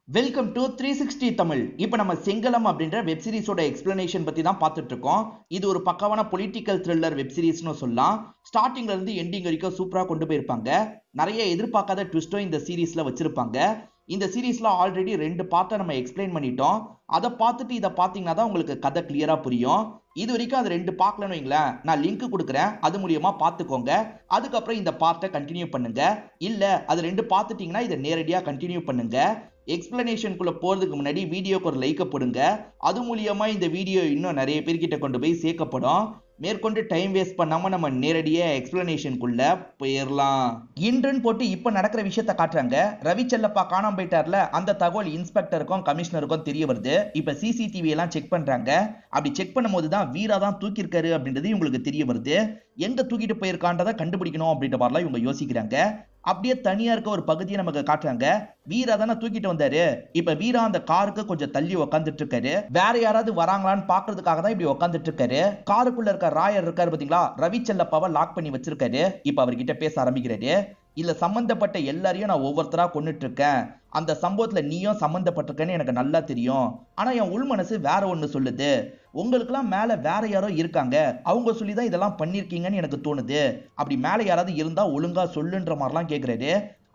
Welcome to 360 Tamil. இப்போ நம்ம செங்கலம் அப்படின்ற வெப் சீரிஸோட எக்ஸ்பிளனேஷன் பத்தி தான் பார்த்துட்டு இருக்கோம். இது ஒரு பக்காவான பொலிட்டிக்கல் த்ரில்லர் வெப் சீரிஸ்னு சொல்லலாம். ஸ்டார்டிங்ல இருந்து எண்டிங் வரைக்கும் சூப்பரா கொண்டு போயிருப்பாங்க. நிறைய எதிர்பார்க்காத ட்விஸ்டும் இந்த சீரிஸ்ல வச்சிருப்பாங்க. இந்த சீரிஸ்ல ஆல்ரெடி 2 பார்ட்டை நம்ம எக்ஸ்பிளைன் பண்ணிட்டோம். அதை பார்த்துட்டு இதை பார்த்தீங்கன்னா தான் உங்களுக்கு கதை கிளியரா புரியும். இது வரைக்கும் அது 2 பார்க்கலன்னு வைங்களேன், நான் லிங்க் கொடுக்குறேன், அது மூலியமா பார்த்துக்கோங்க. அதுக்கப்புறம் இந்த பார்ட்டை கண்டினியூ பண்ணுங்க. இல்ல அது 2 பார்த்துட்டீங்கன்னா இதை நேரடியா கண்டினியூ பண்ணுங்க. எக்ஸ்பிளனேஷனுக்குள்ள போறதுக்கு முன்னாடி வீடியோக்கு ஒரு லைக் போடுங்க. அது மூலியமா இந்த வீடியோ இன்னும் நிறைய பேர்கிட்ட கொண்டு போய் சேர்க்கப்படும். மேற்கொண்டு டைம் வேஸ்ட் பண்ணாம நம்ம நேரடியா எக்ஸ்பிளனேஷனுக்குள்ள போயிடலாம். இன்றுன்னு போட்டு இப்ப நடக்கிற விஷயத்த காட்டுறாங்க. ரவி செல்லப்பா காணாம போயிட்டார்ல, அந்த தகவல் இன்ஸ்பெக்டருக்கும் கமிஷனருக்கும் தெரிய வருது. இப்ப சிசிடிவி எல்லாம் செக் பண்றாங்க. அப்படி செக் பண்ணும்போது தான் வீரா தான் தூக்கியிருக்காரு அப்படின்றது உங்களுக்கு தெரிய வருது. எங்க தூக்கிட்டு போயிருக்கான்றதை கண்டுபிடிக்கணும் அப்படின்ற மாதிரிலாம் இவங்க யோசிக்கிறாங்க. அப்படியே தனியா இருக்க ஒரு பகுதியை நமக்கு காட்டுறாங்க. வீரா தானே தூக்கிட்டு வந்தாரு. இப்ப வீரா அந்த காருக்கு கொஞ்சம் தள்ளி உட்காந்துட்டு இருக்காரு. வேற யாராவது வராங்களான்னு பாக்குறதுக்காக தான் இப்படி உட்காந்துட்டு இருக்காரு. காருக்குள்ள இருக்க ராயர் இருக்காரு பாத்தீங்களா, ரவி செல்லப்பாவை லாக் பண்ணி வச்சிருக்காரு. இப்ப அவர்கிட்ட பேச ஆரம்பிக்கிறாரு. இல்ல சம்பந்தப்பட்ட எல்லாரையும் நான் ஒவ்வொருத்தரா கொண்டுட்டு இருக்கேன். அந்த சம்பவத்துல நீயும் சம்பந்தப்பட்டிருக்கேன்னு எனக்கு நல்லா தெரியும். ஆனா என் உள் மனசு வேற ஒண்ணு சொல்லுது. உங்களுக்கெல்லாம் மேல வேற யாரோ இருக்காங்க, அவங்க சொல்லிதான் இதெல்லாம் பண்ணிருக்கீங்கன்னு எனக்கு தோணுது. அப்படி மேல யாராவது இருந்தா ஒழுங்கா சொல்லுன்ற மாதிரிலாம் கேக்குறாரு.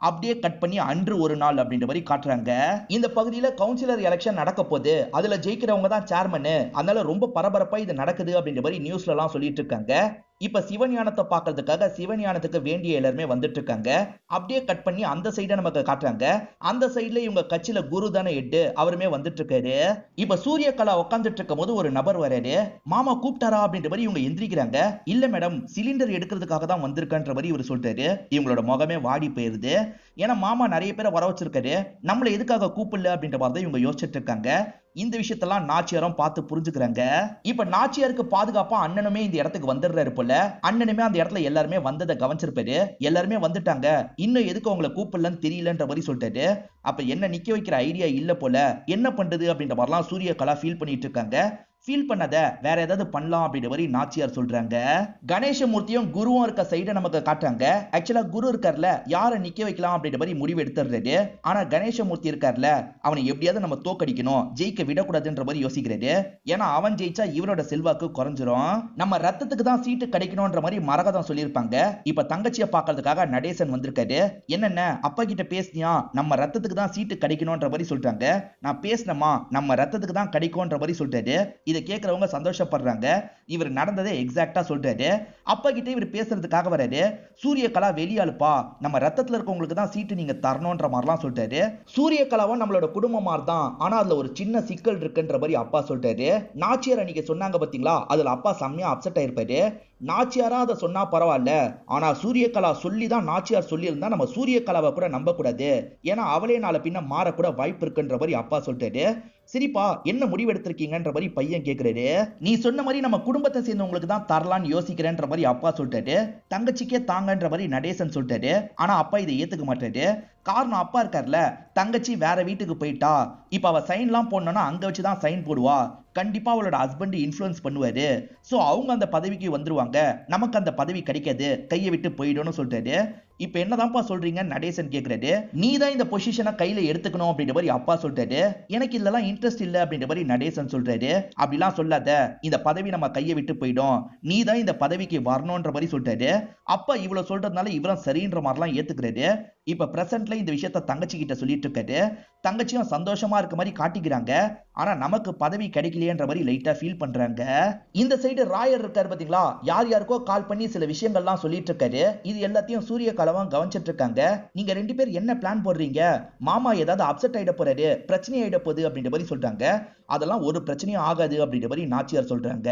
அப்படியே கட் பண்ணி அன்று ஒரு நாள் அப்படின்ற மாதிரி காட்டுறாங்க. இந்த பகுதியில கவுன்சிலர் எலெக்ஷன் நடக்க போகுது. அதுல ஜெயிக்கிறவங்க தான் சேர்மன். அதனால ரொம்ப பரபரப்பா இது நடக்குது அப்படின்ற மாதிரி நியூஸ்ல எல்லாம் சொல்லிட்டு இருக்காங்க. இப்ப சிவஞானத்தை பாக்குறதுக்காக சிவஞானத்துக்கு வேண்டிய எல்லாருமே வந்துட்டு இருக்காங்க. அப்படியே கட் பண்ணி அந்த சைட நமக்கு காட்டுறாங்க. அந்த சைடுல இவங்க கட்சியில குரு தானே எட்டு, அவருமே வந்துட்டு இருக்காரு. இப்ப சூரியகலா உட்காந்துட்டு இருக்கும் போது ஒரு நபர் வராரு. மாமா கூப்பிட்டாரா அப்படின்ற மாதிரி இவங்க எந்திரிக்கிறாங்க. இல்ல மேடம், சிலிண்டர் எடுக்கிறதுக்காக தான் வந்திருக்கன்ற மாதிரி இவர் சொல்லிட்டாரு. இவங்களோட முகமே வாடி போயிருது. ஏன்னா மாமா நிறைய பேரை வர வச்சிருக்காரு, நம்மள எதுக்காக கூப்பிடல அப்படின்ற மாதிரி தான் இவங்க யோசிச்சுட்டு இருக்காங்க. இந்த விஷயத்தெல்லாம் நாச்சியாரும் பார்த்து புரிஞ்சுக்கிறாங்க. இப்ப நாச்சியாருக்கு பாதுகாப்பா அண்ணனுமே இந்த இடத்துக்கு வந்துடுறாரு போல. அண்ணனுமே அந்த இடத்துல எல்லாருமே வந்ததை கவனிச்சிருப்பாரு. எல்லாருமே வந்துட்டாங்க, இன்னும் எதுக்கு உங்களை கூப்பிடலன்னு தெரியலன்ற மாதிரி சொல்லிட்டாரு. அப்ப என்ன நிக்க வைக்கிற ஐடியா இல்ல போல, என்ன பண்றது அப்படின்ற மாதிரிலாம் சூரியகலா ஃபீல் பண்ணிட்டு இருக்காங்க. ஃபீல் பண்ணாத, வேற ஏதாவது பண்ணலாம் அப்படின்ற மாதிரி நாச்சியார் சொல்றாங்க. கணேசமூர்த்தியும் குருவும் இருக்க சைட நமக்கு காட்டுறாங்க. ஆக்சுவலா குரு இருக்கார்ல, யாரை நிக்க வைக்கலாம் அப்படின்ற மாதிரி முடிவு எடுத்துறாரு. ஆனா கணேசமூர்த்தி இருக்கார்ல, அவனை எப்படியாவது நம்ம தோக்கடிக்கணும், ஜெயிக்க விடக்கூடாதுன்ற மாதிரி யோசிக்கிறாரு. ஏன்னா அவன் ஜெயிச்சா இவரோட செல்வாக்கு குறைஞ்சிரும். நம்ம ரத்தத்துக்கு தான் சீட்டு கிடைக்கணும்ன்ற மாதிரி மரகதம் சொல்லியிருப்பாங்க. இப்ப தங்கச்சியை பார்க்கறதுக்காக நடேசன் வந்திருக்காரு. என்னென்ன அப்பா கிட்ட பேசினியா, நம்ம ரத்தத்துக்கு தான் சீட்டு கிடைக்கணும்ன்ற மாதிரி சொல்றாங்க. நான் பேசினமா, நம்ம ரத்தத்துக்கு தான் கிடைக்கும்ன்ற மாதிரி சொல்றாரு. இதை கேட்கிறவங்க சந்தோஷப்படுறாங்க. இவர் நடந்ததே எக்ஸாக்டா சொல்றாரு. அப்பா கிட்ட இவர் பேசுறதுக்காக வராரு. சூரியகலா வெளியாளுப்பா, நம்ம ரத்தத்துல இருக்கவங்களுக்கு தான் சீட்டு நீங்க தரணும்ன்ற மாதிரிலாம் சொல்றாரு. சூரியகலாவும் நம்மளோட குடும்பம் மாதிரி தான், ஆனா அதுல ஒரு சின்ன சிக்கல் இருக்குன்ற மாதிரி அப்பா சொல்றாரு. நாச்சியார் அன்னைக்கு சொன்னாங்க பாத்தீங்களா, அதுல அப்பா செம்மையா அப்செட் ஆயிருப்பாரு. நாச்சியாரா அதை சொன்னா பரவாயில்ல, ஆனா சூரியகலா சொல்லிதான் நாச்சியார் சொல்லியிருந்தா நம்ம சூரியகலாவை கூட நம்ப கூடாது, ஏன்னா அவளே நாளை பின்ன மாறக்கூட வாய்ப்பு இருக்குன்ற மாதிரி அப்பா சொல்றாரு. சரிப்பா, என்ன முடிவு எடுத்திருக்கீங்கன்ற மாதிரி பையன் கேக்குறாரு. நீ சொன்ன மாதிரி நம்ம குடும்பத்தை சேர்ந்தவங்களுக்கு தான் தரலான்னு யோசிக்கிறேன்ற மாதிரி அப்பா சொல்லிட்டாரு. தங்கச்சிக்கே தாங்கன்ற மாதிரி நடேசன் சொல்லிட்டாரு. ஆனா அப்பா இதை ஏத்துக்க மாட்டாரு. காரணம் அப்பா இருக்கார்ல, தங்கச்சி வேற வீட்டுக்கு போயிட்டா, இப்ப அவ சைன்லாம் போடணும்னா அங்க வச்சுதான் சைன் போடுவா. கண்டிப்பா அவளோட ஹஸ்பண்ட் இன்ஃப்ளூயன்ஸ் பண்ணுவாரு. சோ அவங்க அந்த பதவிக்கு வந்துருவாங்க, நமக்கு அந்த பதவி கிடைக்காது, கையை விட்டு போயிடும்னு சொல்றாரு. இப்ப என்னதான்ப்பா சொல்றீங்க நடேசன் கேக்குறாரு. நீ தான் இந்த பொசிஷனை கையில எடுத்துக்கணும் அப்படின்ற மாதிரி அப்பா சொல்றாரு. எனக்கு இதெல்லாம் இன்ட்ரெஸ்ட் இல்ல அப்படின்ற மாதிரி நடேசன் சொல்றாரு. அப்படிலாம் சொல்லாத, இந்த பதவி நம்ம கையை விட்டு போயிடும், நீ தான் இந்த பதவிக்கு வரணும்ன்ற மாதிரி சொல்றாரு. அப்பா இவ்வளவு சொல்றதுனால இவரும் சரின்ற மாதிரிலாம் ஏத்துக்கிறாரு. இப்ப பிரசன்ட்ல இந்த விஷயத்த தங்கச்சி கிட்ட சொல்லிட்டு இருக்காரு. தங்கச்சியும் சந்தோஷமா இருக்க மாதிரி காட்டிக்கிறாங்க. ஆனா நமக்கு பதவி கிடைக்கலையேன்ற மாதிரி லைட்டா ஃபீல் பண்றாங்க. இந்த சைடு ராயர் இருக்காரு பாத்தீங்களா, யார் யாருக்கோ கால் பண்ணி சில விஷயங்கள்லாம் சொல்லிட்டு இருக்காரு. இது எல்லாத்தையும் சூரியகலாவும் கவனிச்சிட்டு இருக்காங்க. நீங்க 2 பேர் என்ன பிளான் போடுறீங்க, மாமா ஏதாவது அப்செட் ஆயிட போறாரு, பிரச்சனை ஆயிட போகுது அப்படின்ற மாதிரி சொல்றாங்க. அதெல்லாம் ஒரு பிரச்சனையும் ஆகாது அப்படின்ற மாதிரி நாச்சியார் சொல்றாங்க.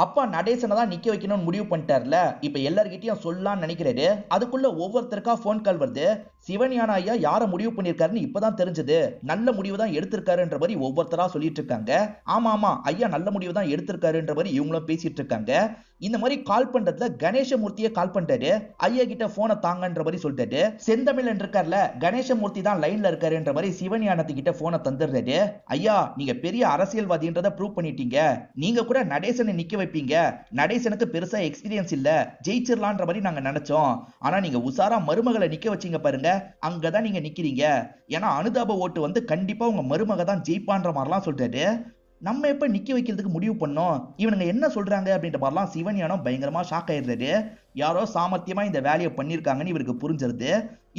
அப்பா நடேசனை தான் நிக்க வைக்கணும்னு முடிவு பண்ணிட்டார்ல, இப்ப எல்லார்கிட்டயும் சொல்லலாம்னு நினைக்கிறாரு. அதுக்குள்ள ஒவ்வொருத்தருக்கா போன் கால் வருது. சிவஞான ஐயா யார முடிவு பண்ணிருக்காருன்னு இப்பதான் தெரிஞ்சது, நல்ல முடிவு தான் எடுத்திருக்காருன்ற மாதிரி ஒவ்வொருத்தரா சொல்லிட்டு இருக்காங்க. ஆமா ஆமா, ஐயா நல்ல முடிவு தான் எடுத்திருக்காருன்ற மாதிரி இவங்களும் பேசிட்டு இருக்காங்க. இந்த மாதிரி கால் பண்றதுல கணேசமூர்த்தியே கால் பண்றாரு. ஐயா கிட்ட போனை தாங்கன்ற மாதிரி சொல்லிட்டாரு. செந்தமிழன் இருக்கார்ல, கணேசமூர்த்தி தான் லைன்ல இருக்காருன்ற மாதிரி சிவஞானத்து கிட்ட போனை தந்துடுறாரு. ஐயா, நீங்க பெரிய அரசியல்வாதின்றத ப்ரூவ் பண்ணிட்டீங்க. நீங்க கூட நடேசனை நிக்க வைப்பீங்க. நடேசனுக்கு பெருசா எக்ஸ்பீரியன்ஸ் இல்ல, ஜெயிச்சிடலான்ற மாதிரி நாங்க நினைச்சோம். ஆனா நீங்க உசாரா மருமகளை நிக்க வச்சீங்க பாருங்க, அங்கதான் நீங்க நிக்கிறீங்க. ஏன்னா அனுதாப ஓட்டு வந்து கண்டிப்பா உங்க மருமக தான் ஜெயிப்பான்ற மாதிரிலாம் சொல்றாரு. நம்ம எப்ப நிக்க வைக்கிறதுக்கு முடிவு பண்ணோம், இவனுங்க என்ன சொல்றாங்க அப்படின்ற மாதிரிலாம் சிவஞானம் பயங்கரமா ஷாக் ஆயிடுறாரு. யாரோ சாமர்த்தியமா இந்த வேலையை பண்ணிருக்காங்கன்னு இவருக்கு புரிஞ்சிருது.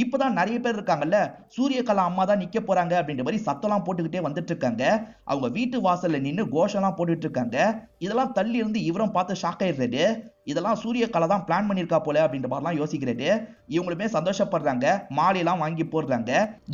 இப்பதான் நிறைய பேர் இருக்காங்கல்ல, சூரியகலா அம்மா தான் நிக்க போறாங்க அப்படின்ற மாதிரி சத்தம்லாம் போட்டுக்கிட்டே வந்துட்டு இருக்காங்க. அவங்க வீட்டு வாசல்ல நின்று கோஷம்லாம் போட்டுட்டு இருக்காங்க. இதெல்லாம் தள்ளி இருந்து இவரும் பார்த்து ஷாக் ஆயிடுறாரு. இதெல்லாம் சூரியகலா தான் பிளான் பண்ணிருக்கா போல அப்படின்ற மாதிரிலாம் யோசிக்கிறாரு. இவங்களுமே சந்தோஷப்படுறாங்க, மாலையெல்லாம் வாங்கி போடுறாங்க.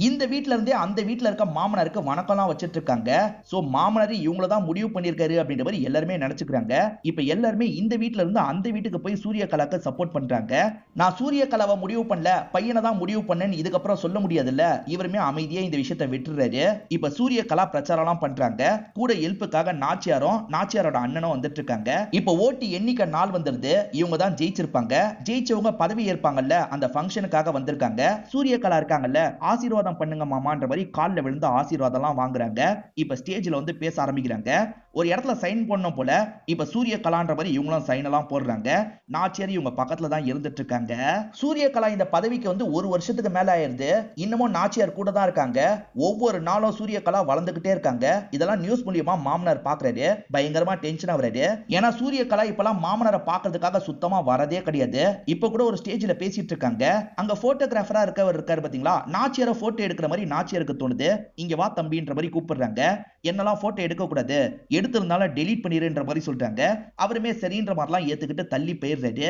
இந்த வீட்டுல இருந்தே அந்த வீட்டுல இருக்க மாமனாருக்கு வணக்கம்லாம் வச்சிட்டு இருக்காங்க. சோ மாமனார் இவங்கள தான் முடிவு பண்ணிருக்காரு அப்படின்ற மாதிரி எல்லாருமே நினைச்சுக்கிறாங்க. இப்ப எல்லாருமே இந்த வீட்டுல இருந்து அந்த வீட்டுக்கு போய் சூரியகலாக்கு சப்போர்ட் பண்றாங்க. நான் சூரியகலாவை முடிவு பண்ணல, பையனை தான் முடிவு பண்ணேன்னு இதுக்கப்புறம் சொல்ல முடியாதுல்ல. இவருமே அமைதியா இந்த விஷயத்தை விட்டுறாரு. இப்ப சூரியகலா பிரச்சாரம்லாம் பண்றாங்க. கூட ஹெல்ப்புக்காக நாச்சியாரும் நாச்சியாரோட அண்ணனும் வந்துட்டு இருக்காங்க. இப்ப ஓட்டு எண்ணிக்கை நாள் வந்துருது. இவங்க தான் ஜெயிச்சிருப்பாங்க. ஜெயிச்சவங்க பதவி ஏற்பாங்கல்ல, அந்த ஃபங்க்ஷனுக்காக வந்திருக்காங்க. சூரியகலா இருக்காங்கல்ல, ஆசீர்வாதம் பண்ணுங்க மாமான்ற மாதிரி கால்ல விழுந்து ஆசீர்வாதம்லாம் வாங்குறாங்க. இப்ப ஸ்டேஜ்ல வந்து பேச ஆரம்பிக்கிறாங்க. ஒரு இடத்துல சைன் பண்ணணும் போல. இப்ப சூரியகலான்ற மாதிரி இவங்களும் சைன் எல்லாம் போடுறாங்க. நாச்சியார் இவங்க பக்கத்துல தான் இருந்துட்டு இருக்காங்க. சூரியகலா இந்த பதவிக்கு வந்து ஒரு வருஷத்துக்கு மேல ஆயிருது. இன்னமும் நாச்சியார் கூட தான் இருக்காங்க. ஒவ்வொரு நாளும் சூரியகலா வளர்ந்துகிட்டே இருக்காங்க. இதெல்லாம் நியூஸ் மூலியமா மாமனார் பாக்குறாரு. பயங்கரமா டென்ஷன் ஆகுறாரு. ஏன்னா சூரியகலா இப்பெல்லாம் மாமனாரை பாக்குறதுக்காக சுத்தமா வரதே கிடையாது. இப்ப கூட ஒரு ஸ்டேஜ்ல பேசிட்டு இருக்காங்க. அங்க போட்டோகிராஃபரா இருக்காரு பாத்தீங்களா, நாச்சியார போட்டோ எடுக்கிற மாதிரி நாச்சியாருக்கு தோணுது. இங்க வா தம்பின்ற மாதிரி கூப்பிடுறாங்க. என்னெல்லாம் போட்டோ எடுக்க கூடாது, எடுத்திருந்தாலும் டெலீட் பண்ணிருன்ற மாதிரி சொல்றாங்க. அவருமே சரின்ற மாதிரிலாம் ஏத்துக்கிட்டு தள்ளி போயிடுறாரு.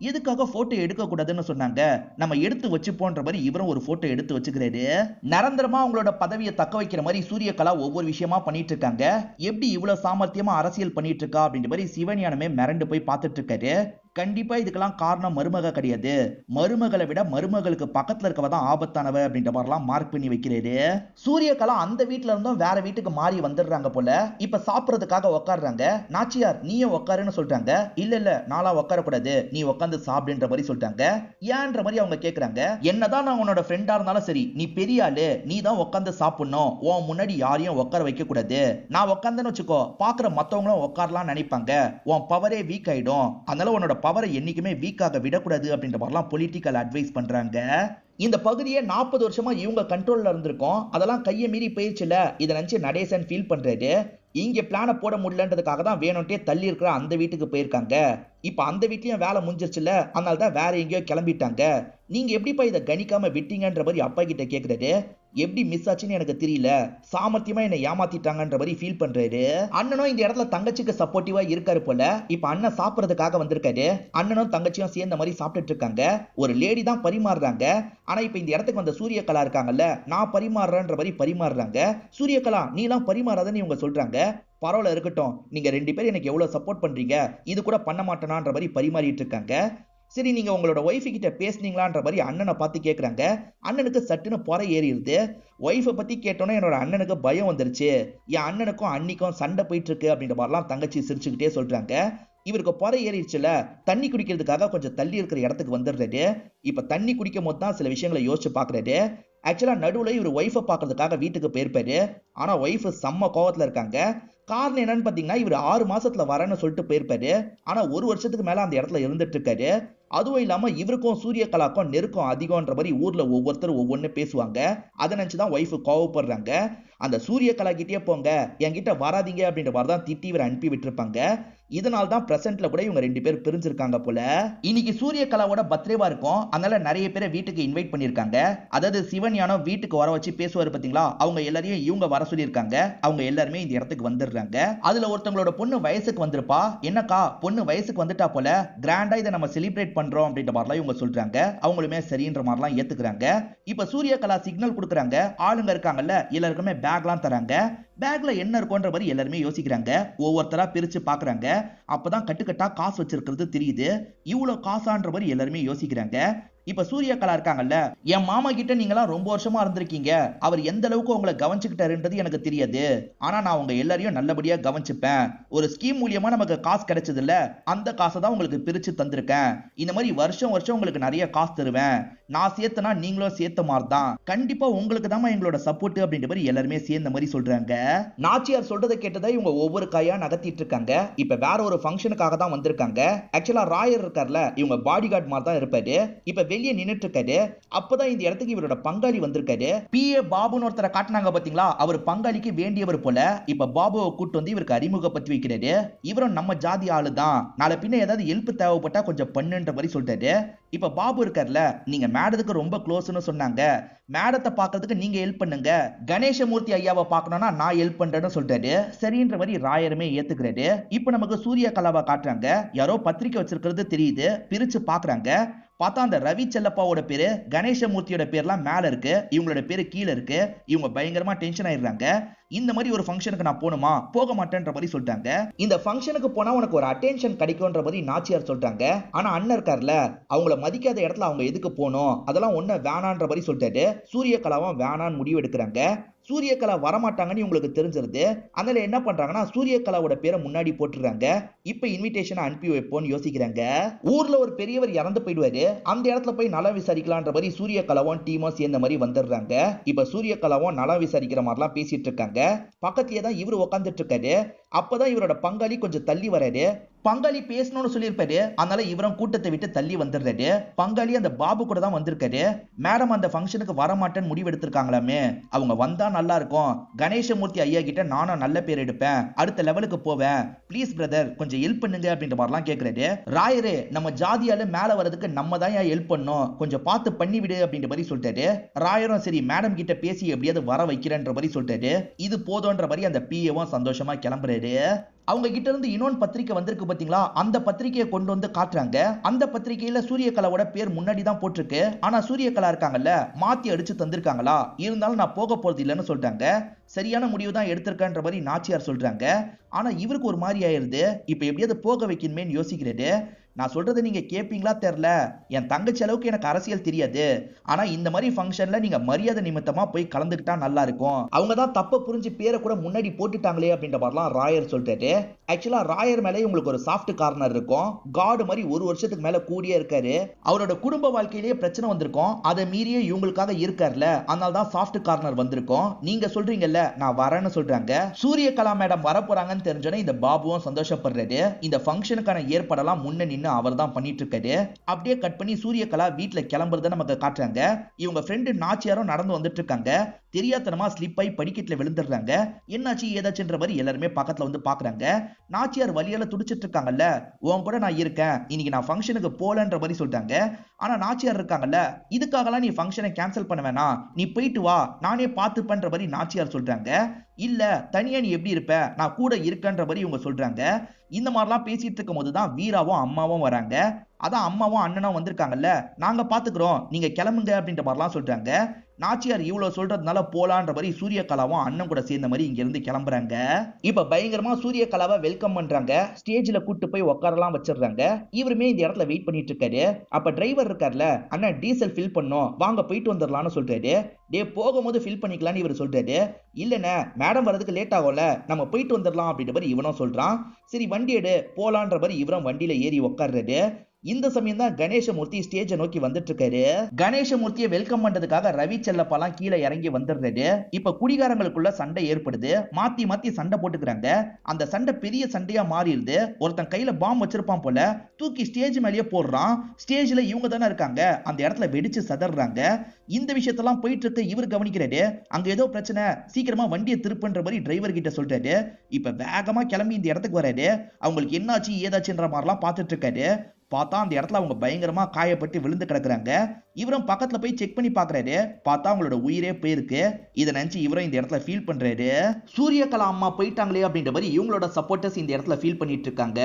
எதுக்காக போட்டோ எடுக்க கூடாதுன்னு சொன்னாங்க, நம்ம எடுத்து வச்சுப்போன்ற மாதிரி இவரும் ஒரு போட்டோ எடுத்து வச்சுக்கிறாரு. நிரந்தரமா அவங்களோட பதவியை தக்க வைக்கிற மாதிரி சூரியகலா ஒவ்வொரு விஷயமா பண்ணிட்டு இருக்காங்க. எப்படி இவ்வளவு சாமர்த்தியமா அரசியல் பண்ணிட்டு இருக்கா அப்படின்ற மாதிரி சிவஞானமே மிரண்டு போய் பார்த்துட்டு இருக்காரு. கண்டிப்பா இதுக்கெல்லாம் காரணம் மருமக கிடையாது, மருமகளை விட மருமகளுக்கு பக்கத்துல இருக்கவ தான் ஆபத்தானவ அப்படின்ற மாதிரிலாம் மார்க் பண்ணி வைக்கிறாரு. சூரியகலா அந்த வீட்டுல இருந்தும் வேற வீட்டுக்கு மாறி வந்துடுறாங்க போல. இப்ப சாப்பிடறதுக்காக உட்காடுறாங்க. நாச்சியார் நீயும் உட்காருன்னு சொல்றாங்க. இல்ல நாளா உட்கார கூடாது, நீ உட்காந்து சாப்பிடுன்ற மாதிரி சொல்றாங்க. ஏன்ற மாதிரி அவங்க கேக்குறாங்க. என்னதான் நான் உன்னோட ஃப்ரெண்டா இருந்தாலும் சரி, நீ பெரிய ஆளு, நீ தான் உட்காந்து சாப்பிடணும். உன் முன்னாடி யாரையும் உட்கார வைக்க கூடாது. நான் உட்காந்தேன்னு வச்சுக்கோ, பாக்குற மத்தவங்களும் உட்காரலாம் நினைப்பாங்க. உன் பவரே வீக் ஆயிடும். அதனால உன்னோட பவரை என்னைக்குமே வீக்காக விடக்கூடாது அப்படின்ற மாதிரிலாம் பொலிட்டிக்கல் அட்வைஸ் பண்றாங்க. இந்த பகுதியை 40 வருஷமா இவங்க கண்ட்ரோல்ல இருந்திருக்கும். அதெல்லாம் கையை மீறி போயிருச்சுல, இதை நினைச்சு நடேசன் ஃபீல் பண்றாரு. இங்க பிளான போட முடியலன்றதுக்காக தான் வேணும்ட்டே தள்ளி இருக்கிற அந்த வீட்டுக்கு போயிருக்காங்க. இப்ப அந்த வீட்லயும் வேலை முடிஞ்சிருச்சுல, அதனால தான் வேற எங்கேயோ கிளம்பிட்டாங்க. நீங்க எப்படிப்பா இதை கணிக்காம விட்டீங்கன்ற மாதிரி அப்பா கிட்ட கேக்குறாரு. எப்படி மிஸ் ஆச்சுன்னு எனக்கு தெரியல, சாமர்த்தியமா என்னை ஏமாத்திட்டாங்கன்ற மாதிரி ஃபீல் பண்றாரு. அண்ணனும் இந்த இடத்துல தங்கச்சிக்கு சப்போர்ட்டிவா இருக்காரு போல. இப்ப அண்ணன் சாப்பிடறதுக்காக வந்திருக்காரு. அண்ணனும் தங்கச்சியும் சேர்ந்த மாதிரி சாப்பிட்டுட்டு இருக்காங்க. ஒரு லேடி தான் பரிமாறுறாங்க. ஆனா இப்ப இந்த இடத்துக்கு வந்த சூரியகலா இருக்காங்கல்ல, நான் பரிமாறுறேன்ற மாதிரி பரிமாறுறாங்க. சூரியகலா நீலாம் பரிமாறாதன்னு இவங்க சொல்றாங்க. பரவாயில்ல இருக்கட்டும், நீங்க 2 பேரும் எனக்கு எவ்வளவு சப்போர்ட் பண்றீங்க, இது கூட பண்ண மாட்டேனான்ற மாதிரி பரிமாறிட்டு இருக்காங்க. சரி நீங்க உங்களோட ஒய்ஃபு கிட்ட பேசுனீங்களான்ற மாதிரி அண்ணனை பார்த்து கேக்குறாங்க. அண்ணனுக்கு சட்டுன்னு பொறை ஏறிடுது. ஒய்ஃபை பத்தி கேட்டோன்னே என்னோட அண்ணனுக்கு பயம் வந்துருச்சு. என் அண்ணனுக்கும் அன்னிக்கும் சண்டை போயிட்டு இருக்கு அப்படின்ற மாதிரிலாம் தங்கச்சி சிரிச்சுக்கிட்டே சொல்றாங்க. இவருக்கு பொறை ஏறிடுச்சுல, தண்ணி குடிக்கிறதுக்காக கொஞ்சம் தள்ளி இருக்கிற இடத்துக்கு வந்துடுறாரு. இப்ப தண்ணி குடிக்கும் போது தான் சில விஷயங்களை யோசிச்சு பாக்குறாரு. ஆக்சுவலா நடுவுல இவர் ஒய்ஃபை பாக்குறதுக்காக வீட்டுக்கு போயிருப்பாரு. ஆனா ஒய்ஃப் செம்ம கோவத்துல இருக்காங்க. காரணம் என்னன்னு பாத்தீங்கன்னா, இவர் 6 மாசத்துல வரேன்னு சொல்லிட்டு போயிருப்பாரு. ஆனா 1 வருஷத்துக்கு மேல அந்த இடத்துல இருந்துட்டு இருக்காரு. அதுவும் இல்லாம இவருக்கும் சூரியகலாக்கும் நெருக்கம் அதிகம்ன்ற மாதிரி ஊர்ல ஒவ்வொருத்தரும் ஒவ்வொன்னு பேசுவாங்க. அதை நினைச்சுதான் ஒய்ஃப் கோவப்படுறாங்க. அந்த சூரியகலா கிட்டே போங்க, என்கிட்ட வராதீங்க அப்படின்ற மாதிரி தான் திட்டி இவரை அனுப்பி விட்டுருப்பாங்க. இதனால தான் பிரசன்ட்ல கூட இவங்க 2 பேர் பிரிஞ்சிருக்காங்க போல. இன்னைக்கு சூரியகலாவோட பர்த்டேவா இருக்கும். அதனால நிறைய பேரை வீட்டுக்கு இன்வைட் பண்ணிருக்காங்க. அதாவது சிவஞானம் வீட்டுக்கு வர வச்சு பேசுவாரு பாத்தீங்களா, அவங்க எல்லாரையும் இவங்க வர சொல்லியிருக்காங்க. அவங்க எல்லாருமே இந்த இடத்துக்கு வந்துடுறாங்க. அதுல ஒருத்தவங்களோட பொண்ணு வயசுக்கு வந்திருப்பா. என்னக்கா பொண்ணு வயசுக்கு வந்துட்டா போல, கிராண்டா இதை நம்ம செலிப்ரேட் பண்றோம் அப்படின்ற மாதிரிலாம் இவங்க சொல்றாங்க. அவங்களுமே சரின்ற மாதிரிலாம் ஏத்துக்கிறாங்க. இப்ப சூரியகலா சிக்னல் கொடுக்குறாங்க. ஆளுங்க இருக்காங்கல்ல, எல்லாருக்குமே பேக்லாம் தராங்க. பேக்ல என்ன இருக்கும்ன்ற மாதிரி எல்லாருமே யோசிக்கிறாங்க. ஒவ்வொருத்தரா பிரிச்சு பாக்குறாங்க. அப்பதான் கட்டுக்கட்டா காசு வச்சிருக்கிறது தெரியுது. இவ்வளவு காசான்ற மாதிரி எல்லாருமே யோசிக்கிறாங்க. இப்ப சூர்யகலா இருக்காங்கல்ல, என் மாமா கிட்ட நீங்களாம் ரொம்ப வருஷமா இருந்திருக்கீங்க, அவர் எந்த அளவுக்கு உங்களை கவனிச்சுக்கிட்டாருன்றது எனக்கு தெரியாது, ஆனா நான் உங்க எல்லாரையும் நல்லபடியா கவனிச்சுப்பேன், ஒரு ஸ்கீம் மூலியமா நமக்கு காசு கிடைச்சது இல்ல, அந்த காசை தான் உங்களுக்கு பிரிச்சு தந்திருக்கேன், இந்த மாதிரி வருஷம் வருஷம் உங்களுக்கு நிறைய காசு தருவேன், நான் சேர்த்தனா நீங்களும் சேர்த்த மாதிரி தான், கண்டிப்பா உங்களுக்கு தான் எங்களோட சப்போர்ட் அப்படின்ற மாதிரி எல்லாருமே சேர்ந்த மாதிரி சொல்றாங்க. நாச்சியார் சொல்றதை கேட்டதா இவங்க ஒவ்வொரு கையா நகர்த்திட்டு இருக்காங்க. இப்ப வேற ஒரு ஃபங்க்ஷனுக்காக தான் வந்திருக்காங்க. ஆக்சுவலா ராயர் இருக்கார்ல, இவங்க பாடி கார்டு மாதிரி தான் இருப்பாரு. இப்ப வெளியே நின்னுட்டு இருக்காரு. அப்பதான் இந்த இடத்துக்கு இவரோட பங்காளி வந்திருக்காரு. பிஏ பாபுன்னு ஒருத்தரை காட்டினாங்க பாத்தீங்களா, அவர் பங்காளிக்கு வேண்டியவர் போல. இப்ப பாபுவை கூட்டு வந்து இவருக்கு அறிமுகப்படுத்தி வைக்கிறாரு. இவரும் நம்ம ஜாதி ஆளு தான், நாளை பின்ன ஏதாவது ஹெல்ப் தேவைப்பட்டா கொஞ்சம் பண்ணுன்ற மாதிரி சொல்றாரு. இப்ப பாபு இருக்கார்ல, நீங்க மேடத்துக்கு ரொம்ப க்ளோஸ்னு சொன்னாங்க, மேடத்தை பாக்குறதுக்கு நீங்க ஹெல்ப் பண்ணுங்க, கணேசமூர்த்தி ஐயாவை பார்க்கணும்னா நான் ஹெல்ப் பண்றேன்னு சொல்றாரு. சரின்ற மாதிரி ராயருமே ஏத்துக்கிறாரு. இப்ப நமக்கு சூர்யகலாவை காட்டுறாங்க. யாரோ பத்திரிக்கை வச்சிருக்கிறது தெரியுது. பிரிச்சு பாக்குறாங்க. பார்த்தா அந்த ரவி செல்லப்பாவோட பேரு, கணேசமூர்த்தியோட பேர்லாம் மேல இருக்கு, இவங்களோட பேரு கீழே இருக்கு. இவங்க பயங்கரமா டென்ஷன் ஆயிடுறாங்க. இந்த மாதிரி ஒரு ஃபங்க்ஷனுக்கு நான் போணுமா, போக மாட்டேன்ற மாதிரி சொல்லிட்டாங்க. இந்த ஃபங்க்ஷனுக்கு போனா உனக்கு ஒரு அட்டென்ஷன் கிடைக்கும்ன்ற மாதிரி நாச்சியார் சொல்றாங்க. ஆனா அண்ணன் இருக்கார்ல, அவங்கள மதிக்காத இடத்துல அவங்க எதுக்கு போகணும், அதெல்லாம் ஒண்ணு வேணான்ற மாதிரி சொல்லிட்டாரு. சூர்யகலாவும் வேணான்னு முடிவு எடுக்கிறாங்க. சூர்யகலா வரமாட்டாங்கன்னு உங்களுக்கு தெரிஞ்சிருது. அதனால என்ன பண்றாங்கன்னா சூர்யகலாவோட பேரை முன்னாடி போட்டுறாங்க. இப்ப இன்விடேஷன் அனுப்பி வைப்போம்னு யோசிக்கிறாங்க. ஊர்ல ஒரு பெரியவர் இறந்து போயிடுவாரு, அந்த இடத்துல போய் நலம் விசாரிக்கலான்ற மாதிரி சூர்யகலாவும் டீமும் சேர்ந்த மாதிரி வந்துடுறாங்க. இப்ப சூர்யகலாவும் நலம் விசாரிக்கிற மாதிரிலாம் பேசிட்டு இருக்காங்க. பக்கத்திலேயே தான் இவரு உட்காந்துட்டு இருக்காரு. அப்பதான் இவரோட பங்காளி கொஞ்சம் தள்ளி வராரு. பங்காளி பேசணும்னு சொல்லியிருப்பாரு, அதனால இவரும் கூட்டத்தை விட்டு தள்ளி வந்துடுறாரு. பங்காளி அந்த பாபு கூட தான் வந்திருக்காரு. மேடம் அந்த ஃபங்க்ஷனுக்கு வரமாட்டேன்னு முடிவு எடுத்திருக்காங்களாமே, அவங்க வந்தா நல்லா இருக்கும், கணேசமூர்த்தி ஐயா கிட்ட நானும் நல்ல பேர் எடுப்பேன், அடுத்த லெவலுக்கு போவேன், ப்ளீஸ் பிரதர் கொஞ்சம் ஹெல்ப் பண்ணுங்க அப்படின்ற மாதிரிலாம் கேட்கிறாரு. ராயரு, நம்ம ஜாதியால மேல வரதுக்கு நம்ம தான் ஹெல்ப் பண்ணோம், கொஞ்சம் பார்த்து பண்ணி விடு அப்படின்ற மாதிரி சொல்லிட்டாரு. ராயரும் சரி மேடம் கிட்ட பேசி எப்படியாவது வர வைக்கிறேன்ற மாதிரி சொல்லிட்டாரு. இது போதும்ன்ற மாதிரி அந்த பிஏவும் சந்தோஷமா கிளம்புறாரு. அவங்க கிட்ட இருந்து இன்னொன்று பத்திரிக்கை வந்திருக்கு பாத்தீங்களா, அந்த பத்திரிக்கையை கொண்டு வந்து காட்டுறாங்க. அந்த பத்திரிக்கையில சூர்யகலாவோட பேர் முன்னாடி தான் போட்டிருக்கு. ஆனா சூர்யகலா இருக்காங்கல்ல, மாத்தி அடிச்சு தந்திருக்காங்களா, இருந்தாலும் நான் போக போறது இல்லைன்னு சொல்லிட்டாங்க. சரியான முடிவு தான் எடுத்திருக்கன்ற மாதிரி நாச்சியார் சொல்றாங்க. ஆனா இவருக்கு ஒரு மாதிரி ஆயிருது. இப்ப எப்படியாவது போக வைக்கணுமேன்னு யோசிக்கிறாரு. நான் சொல்றது நீங்க கேப்பீங்களா தெரியல, என் தங்கச்சி அளவுக்கு எனக்கு அரசியல் தெரியாது, ஆனா இந்த மாதிரி ஃபங்க்ஷன்ல நீங்க மரியாதை நிமித்தமா போய் கலந்துக்கிட்டா நல்லா இருக்கும், அவங்க தான் தப்ப புரிஞ்சு பேரை கூட முன்னாடி போட்டுட்டாங்களே அப்படின்ற மாதிரிலாம் ராயர் சொல்றாரு. ஆக்சுவலா ராயர் மேலே உங்களுக்கு ஒரு சாஃப்ட் கார்னர் இருக்கும். காடு மாதிரி ஒரு வருஷத்துக்கு மேல கூடியே இருக்காரு. அவரோட குடும்ப வாழ்க்கையிலேயே பிரச்சனை வந்திருக்கும், அதை மீறியே இவங்களுக்காக இருக்கார்ல, அதனால தான் சாஃப்ட் கார்னர் வந்திருக்கும். நீங்க சொல்றீங்கல்ல நான் வரேன்னு சொல்றாங்க. சூர்யகலா மேடம் வர போறாங்கன்னு தெரிஞ்சோன்னே இந்த பாபுவும் சந்தோஷப்படுறாரு. இந்த ஃபங்க்ஷனுக்கான ஏற்பாடெல்லாம் முன்ன நின்று அவர் தான் பண்ணிட்டு இருக்காரு. அப்படியே கட் பண்ணி சூர்யகலா வீட்டுல கிளம்புறத நமக்கு காட்டுறாங்க. இவங்க ஃப்ரெண்டு நாச்சியாரும் நடந்து வந்துட்டு இருக்காங்க. தெரியாதனமா ஸ்லிப் ஆகி படிக்கட்டுல விழுந்துடுறாங்க. என்னாச்சு ஏதாச்சுன்ற மாதிரி எல்லாருமே பக்கத்துல வந்து பாக்குறாங்க. நாச்சியார் வலியால துடிச்சிட்டு இருக்காங்கல்ல, உன் கூட நான் இருக்கேன், இன்னைக்கு நான் ஃபங்க்ஷனுக்கு போலன்ற மாதிரி சொல்லிட்டாங்க. ஆனா நாச்சியார் இருக்காங்கல்ல, இதுக்காகலாம் நீ ஃபங்க்ஷனை கேன்சல் பண்ண வேணாம், நீ போயிட்டு வா, நானே பார்த்துப்பேன்ற மாதிரி நாச்சியார் சொல்றாங்க. இல்ல தனியா நீ எப்படி இருப்ப, நான் கூட இருக்கன்ற மாதிரி இவங்க சொல்றாங்க. இந்த மாதிரிலாம் பேசிட்டு இருக்கும் போதுதான் வீராவும் அம்மாவும் வராங்க. அதான் அம்மாவும் அண்ணனும் வந்திருக்காங்கல்ல, நாங்க பாத்துக்கிறோம், நீங்க கிளம்புங்க அப்படின்ற மாதிரிலாம் சொல்றாங்க. நாச்சியார் இவ்வளவு சொல்றதுனால போலான்ற மாதிரி சூர்யகலாவும் அண்ணன் கூட சேர்ந்த மாதிரி இங்க இருந்து கிளம்புறாங்க. இப்ப பயங்கரமா சூர்யகலாவை வெல்கம் பண்றாங்க. ஸ்டேஜ்ல கூட்டு போய் உட்காரலாம் வச்சிடுறாங்க. இவருமே இந்த இடத்துல வெயிட் பண்ணிட்டு இருக்காரு. அப்ப டிரைவர் இருக்கார்ல, அண்ணன் டீசல் ஃபில் பண்ணும், வாங்க போயிட்டு வந்துடலாம்னு சொல்றாரு. டே போகும்போது ஃபில் பண்ணிக்கலாம்னு இவர் சொல்றாரு. இல்லண்ணே மேடம் வரதுக்கு லேட் ஆகும்ல, நம்ம போயிட்டு வந்துடலாம் அப்படின்ற மாதிரி இவனும் சொல்றான். சரி வண்டி எடு போலான்ற மாதிரி இவரும் வண்டியில ஏறி உட்கார்றாரு. இந்த சமயம் தான் கணேசமூர்த்தி ஸ்டேஜை நோக்கி வந்துட்டு இருக்காரு. கணேசமூர்த்தியை வெல்கம் பண்றதுக்காக ரவி செல்லப்பாலாம் கீழே இறங்கி வந்துடுறாரு. இப்ப குடிகாரங்களுக்குள்ள சண்டை ஏற்படுது. மாத்தி மாத்தி சண்டை போட்டுக்கிறாங்க. அந்த சண்டை பெரிய சண்டையா மாறிடுது. ஒருத்தன் கையில பாம் வச்சிருப்பான் போல, தூக்கி ஸ்டேஜ் மேலேயே போடுறான். ஸ்டேஜ்ல இவங்க தானே இருக்காங்க, அந்த இடத்துல வெடிச்சு சதறாங்க. இந்த விஷயத்தெல்லாம் போயிட்டு இருக்க இவர் கவனிக்கிறாரு. அங்க ஏதோ பிரச்சனை, சீக்கிரமா வண்டியை திருப்புன்ற மாதிரி டிரைவர் கிட்ட சொல்றாரு. இப்ப வேகமா கிளம்பி இந்த இடத்துக்கு வராரு. அவங்களுக்கு என்னாச்சு ஏதாச்சுன்ற மாதிரிலாம் பார்த்துட்டு இருக்காரு. பார்த்தா அந்த இடத்துல அவங்க பயங்கரமா காயப்பட்டு விழுந்து கிடக்குறாங்க. இவரும் பக்கத்துல போய் செக் பண்ணி பாக்குறாரு. பார்த்தா அவங்களோட உயிரே போயிருக்கு. இதை நினைச்சு இவரும் இந்த இடத்துல ஃபீல் பண்றாரு. சூர்யகலா அம்மா போயிட்டாங்களே அப்படின்ற மாதிரி இவங்களோட சப்போர்ட்டர்ஸ் இந்த இடத்துல ஃபீல் பண்ணிட்டு இருக்காங்க.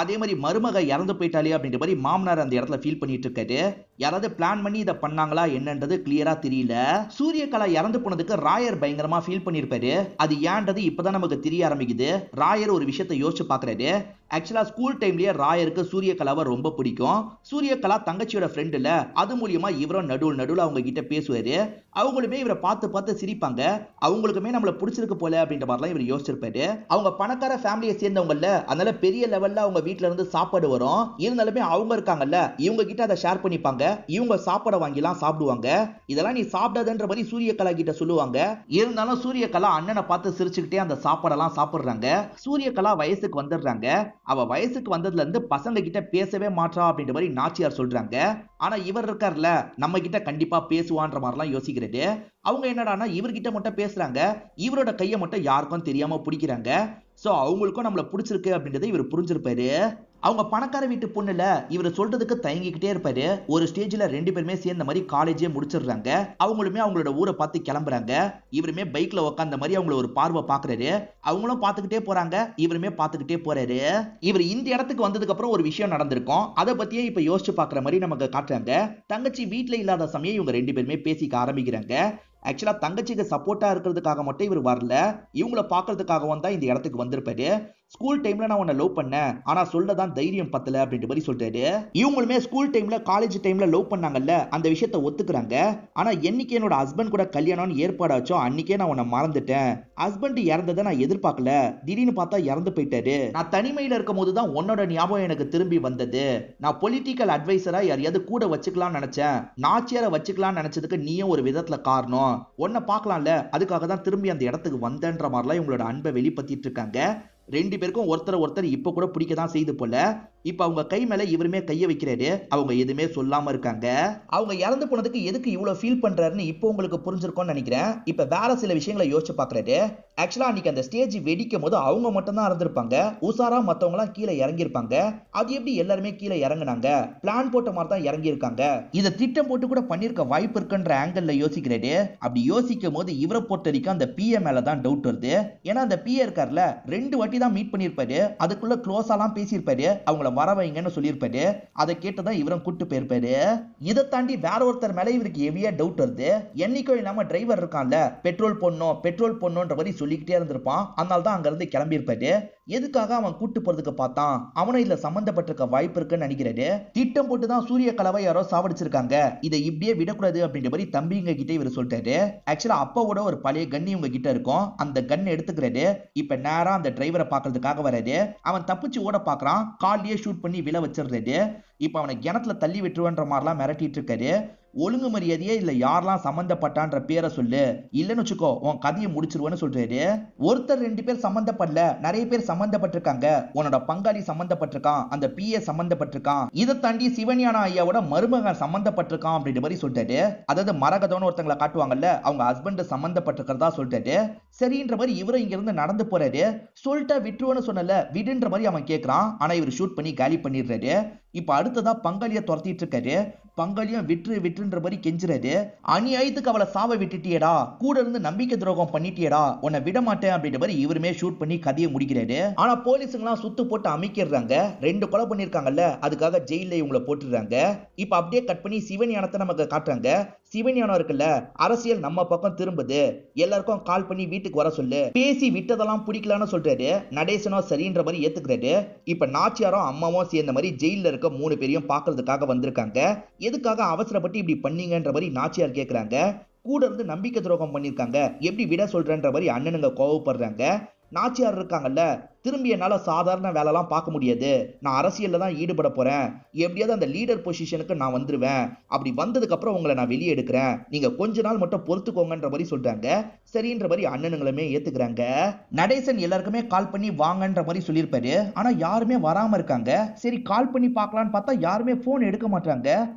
அதே மாதிரி மருமக இறந்து போயிட்டாலே அப்படின்ற மாதிரி மாமனார் அந்த இடத்துல ஃபீல் பண்ணிட்டு இருக்காரு. யாராவது பிளான் பண்ணி இதை பண்ணாங்களா என்னன்றது கிளியரா தெரியல. சூரியகலா இறந்து போனதுக்கு ராயர் பயங்கரமா ஃபீல் பண்ணிருப்பாரு. அது ஏன்றது இப்பதான் நமக்கு தெரிய ஆரம்பிக்குது. ராயர் ஒரு விஷயத்தை யோசிச்சு பாக்குறாரு. ஆக்சுவலா ஸ்கூல் டைம்லயே ராயருக்கு சூரியகலாவை ரொம்ப பிடிக்கும். சூரியகலா தங்கச்சியோட ஃப்ரெண்ட் இல்ல, அது மூலியமா இவரும் நடுவுல அவங்க கிட்ட பேசுவாரு. அவங்களுமே இவரை பார்த்து பார்த்து சிரிப்பாங்க. அவங்களுக்குமே நம்மள பிடிச்சிருக்கு போல அப்படின்ற மாதிரிலாம் இவர் யோசிச்சிருப்பாரு. அவங்க பணக்கார ஃபேமிலியை சேர்ந்தவங்கல்ல, அதனால பெரிய லெவல்ல அவங்க வீட்டுல இருந்து சாப்பாடு வரும். இருந்தாலுமே அவங்க இருக்காங்கல்ல, இவங்க கிட்ட அதை ஷேர் பண்ணிப்பாங்க. இவங்க சாப்பாடை வாங்கிலாம் சாப்பிடுவாங்க. இதெல்லாம் நீ சாப்பிடாதன்ற மாதிரி சூரியகலா கிட்ட சொல்லுவாங்க. இருந்தாலும் சூரியகலா அண்ணனை பார்த்து சிரிச்சுக்கிட்டே அந்த சாப்பாடெல்லாம் சாப்பிடுறாங்க. சூரியகலா வயசுக்கு வந்துடுறாங்க. அவ வயசுக்கு வந்ததுல இருந்து பசங்க கிட்ட பேசவே மாட்டா அப்படின்ற மாதிரி நாச்சியார் சொல்றாங்க. ஆனா இவர் இருக்கார்ல, நம்ம கிட்ட கண்டிப்பா பேசுவான்ற மாதிரிலாம் யோசிக்கிறது. அவங்க என்னடானா இவர்கிட்ட மட்டும் பேசுறாங்க, இவரோட கையை மட்டும் யாருக்கும் தெரியாம பிடிக்கிறாங்க. சோ அவங்களுக்கும் நம்மள பிடிச்சிருக்கு அப்படின்றத இவர் புரிஞ்சிருப்பாரு. அவங்க பணக்கார வீட்டு பொண்ணுல இவர் சொல்றதுக்கு தயங்கிக்கிட்டே இருப்பாரு. ஒரு ஸ்டேஜ்ல ரெண்டு பேருமே சேர்ந்த மாதிரி காலேஜே முடிச்சிடுறாங்க. அவங்களுமே அவங்களோட ஊரை பார்த்து கிளம்புறாங்க. இவருமே பைக்ல உட்கார்ந்த மாதிரி அவங்கள ஒரு பார்வை பாக்குறாரு. அவங்களும் பார்த்துக்கிட்டே போறாங்க, இவருமே பார்த்துக்கிட்டே போறாரு. இவர் இந்த இடத்துக்கு வந்ததுக்கு அப்புறம் ஒரு விஷயம் நடந்திருக்கும். அதை பத்தியே இப்ப யோசிச்சு பாக்குற மாதிரி நமக்கு காட்டுறாங்க. தங்கச்சி வீட்டுல இல்லாத சமயம் இவங்க ரெண்டு பேருமே பேசிக்க ஆரம்பிக்கிறாங்க. ஆக்சுவலா தங்கச்சிக்கு சப்போர்ட்டா இருக்கிறதுக்காக மட்டும் இவர் வரல, இவங்கள பாக்குறதுக்காகவும் தான் இந்த இடத்துக்கு வந்திருப்பாரு. ஸ்கூல் டைம்ல நான் உன்னை லவ் பண்ணேன், ஆனா சொல்லதான் தைரியம் பத்தல அப்படின்ற மாதிரி சொல்றாரு. இவங்களுமே ஸ்கூல் டைம்ல காலேஜ் டைம்ல லவ் பண்ணாங்கல்ல, அந்த விஷயத்தை ஒத்துக்கிறாங்க. ஆனா என்னைக்கு என்னோட ஹஸ்பண்ட் கூட கல்யாணம்னு ஏற்பாடாச்சோ அன்னைக்கே நான் உன்னை மறந்துட்டேன். ஹஸ்பண்ட் இறந்ததை நான் எதிர்பார்க்கல, திடீர்னு பார்த்தா இறந்து போயிட்டாரு. நான் தனிமையில இருக்கும் போதுதான் உன்னோட ஞாபகம் எனக்கு திரும்பி வந்தது. நான் பொலிட்டிக்கல் அட்வைசரா யாரையாவது கூட வச்சுக்கலாம்னு நினைச்சேன். நாச்சியாரை வச்சுக்கலாம்னு நினைச்சதுக்கு நீயும் ஒரு விதத்துல காரணம். உன்னை பார்க்கலாம்ல, அதுக்காக தான் திரும்பி அந்த இடத்துக்கு வந்தேன்ற மாதிரிலாம் இவங்களோட அன்பை வெளிப்படுத்திட்டு இருக்காங்க. ரெண்டு பேருக்கும் ஒருத்தர் இப்ப கூட பிடிக்கதான் செய்து போல. இப்ப அவங்க கை மேல இவருமே கைய வைக்கிறாரு. அவங்க எதுவுமே சொல்லாம இருக்காங்க. அவங்க இறந்து போனதுக்கு எதுக்கு இவ்வளவு ஃபீல் பண்றாருன்னு இப்போ உங்களுக்கு புரிஞ்சிருக்கும்னு நினைக்கிறேன். இப்ப வேற சில விஷயங்களை யோசிச்சு பாக்குறாரு. ஆக்சுவலா அன்னைக்கு அந்த ஸ்டேஜ் வெடிக்கும் போது அவங்க மட்டும் தான் இருந்திருப்பாங்க. உசாரா மத்தவங்க எல்லாம் கீழே இறங்கியிருப்பாங்க. அது எப்படி எல்லாருமே கீழே இறங்குனாங்க? பிளான் போட்ட மாதிரி தான் இறங்கி இருக்காங்க. இதை திட்டம் போட்டு கூட பண்ணிருக்க வாய்ப்பு இருக்குன்ற ஆங்கிள் யோசிக்கிறாரு. அப்படி யோசிக்கும் போது இவரை பொறுத்த வரைக்கும் அந்த பிஏ மேலதான் டவுட் வருது. ஏன்னா அந்த பிஏ இருக்கார்ல, ரெண்டு வாட்டி தான் மீட் பண்ணிருப்பாரு. அதுக்குள்ள க்ளோஸாலாம் பேசியிருப்பாரு. அவங்கள வர வைங்கன்னு சொல்லியிருப்பாரு. அதை கேட்டுதான் இவரும் கூட்டு போயிருப்பாரு. இதை தாண்டி வேற ஒருத்தர் மேல இவருக்கு ஹெவியா டவுட் வருது. என்னைக்கும் இல்லாம டிரைவர் இருக்கான்ல, பெட்ரோல் பொண்ணுன்ற மாதிரி சொல்லிக்கிட்டே இருந்திருப்பான். அதனால தான் அங்க இருந்து கிளம்பி இருப்பாரு. எதுக்காக அவன் கூட்டு போறதுக்கு பார்த்தான்? அவனும் இதுல சம்பந்தப்பட்டிருக்க வாய்ப்பு இருக்குன்னு நினைக்கிறாரு. திட்டம் போட்டுதான் சூரியகலாவை யாரோ சாவடிச்சிருக்காங்க, இதை இப்படியே விடக்கூடாது அப்படின்ற மாதிரி தம்பிங்க கிட்ட இவர் சொல்லிட்டாரு. ஆக்சுவலா அப்பாவோட ஒரு பழைய கன் இவங்க கிட்ட இருக்கும். அந்த கன் எடுத்துக்கிறாரு. இப்ப நேரா அந்த டிரைவரை பாக்குறதுக்காக வராரு. அவன் தப்பிச்சு ஓட பாக்குறான். கால்லயே ஷூட் பண்ணி விழ வச்சிடுறாரு. இப்ப அவனை கிணத்துல தள்ளி விட்டுருவன்ற மாதிரிலாம் மிரட்டிட்டு இருக்காரு. ஒழுங்கு மரியாதையே இல்ல, யாரெல்லாம் சம்பந்தப்பட்டான்ற பேரை சொல்லு, இல்லன்னு வச்சுக்கோ உன் கதையை முடிச்சிருவேன்னு சொல்றாரு. ஒருத்தர் ரெண்டு பேர் சம்பந்தப்படல, நிறைய பேர் சம்பந்தப்பட்டிருக்காங்க. உன்னோட பங்காளி சம்பந்தப்பட்டிருக்கான், அந்த பிஏ சம்பந்தப்பட்டிருக்கான், இதை தாண்டி சிவஞான ஐயாவோட மருமகன் சம்பந்தப்பட்டிருக்கான் அப்படின்ற மாதிரி சொல்றாரு. அதாவது மரகதம்னு ஒருத்தங்களை காட்டுவாங்கல்ல, அவங்க ஹஸ்பண்ட் சம்பந்தப்பட்டிருக்கிறதா சொல்றாரு. சரின்ற மாதிரி இவரும் இங்க இருந்து நடந்து போறாரு. சொல்லிட்டா விட்டுருவேன்னு சொன்னல, விடுன்ற மாதிரி அவன் கேட்கறான். ஆனா இவர் ஷூட் பண்ணி காலி பண்ணிடுறாரு. இப்ப அடுத்ததா பங்காளிய துரத்திட்டு இருக்காரு. பங்காளியும் விட்டுன்ற மாதிரி கெஞ்சுறாரு. அநியாயத்துக்கு அவளை சாவ விட்டுட்டியடா, கூட இருந்து நம்பிக்கை துரோகம் பண்ணிட்டியடா, உன்னை விட மாட்டேன் அப்படின்ற மாதிரி இவருமே ஷூட் பண்ணி கதையை முடிக்கிறாரு. ஆனா போலீஸுங்களாம் சுத்து போட்டு அமைக்கிறாங்க. ரெண்டு கொலை பண்ணிருக்காங்கல்ல, அதுக்காக ஜெயில இவங்களை போட்டுடுறாங்க. இப்ப அப்படியே கட் பண்ணி சிவஞானத்தை நமக்கு காட்டுறாங்க. சிவஞானம் இருக்குல்ல, அரசியல் நம்ம பக்கம் திரும்புது, எல்லாருக்கும் கால் பண்ணி வீட்டுக்கு வர சொல்லு, பேசி விட்டதெல்லாம் பிடிக்கலான்னு சொல்றாரு. நடேசனோ சரின்ற மாதிரி ஏத்துக்கிறாரு. இப்ப நாச்சியாரும் அம்மாவும் சேர்ந்த மாதிரி ஜெயில இருக்க 3 பேரையும் பாக்குறதுக்காக வந்திருக்காங்க. எதுக்காக அவசரப்பட்டு இப்படி பண்ணீங்கன்ற மாதிரி நாச்சியார் கேக்குறாங்க. கூட இருந்து நம்பிக்கை துரோகம் பண்ணிருக்காங்க, எப்படி விட சொல்றன்ற மாதிரி அண்ணனுங்க கோவப்படுறாங்க. நாச்சியார் இருக்காங்கல்ல, திரும்பி என்னால சாதாரண வேலைலாம் பார்க்க முடியாது, நான் அரசியல்ல தான் ஈடுபட போறேன், எப்படியாவது அந்த லீடர் பொசிஷனுக்கு நான் வந்துருவேன், அப்படி வந்ததுக்கு அப்புறம் உங்களை நான் வெளியே எடுக்கிறேன், நீங்க கொஞ்ச நாள் மட்டும் பொறுத்துக்கோங்கன்ற மாதிரி சொல்றாங்க. சரின்ற மாதிரி அண்ணனுங்களுமே ஏத்துக்கிறாங்க. நடேசன் எல்லாருக்குமே கால் பண்ணி வாங்கன்ற மாதிரி சொல்லியிருப்பாரு. ஆனா யாருமே வராம இருக்காங்க. சரி கால் பண்ணி பார்க்கலான்னு பார்த்தா யாருமே போன் எடுக்க மாட்டாங்க.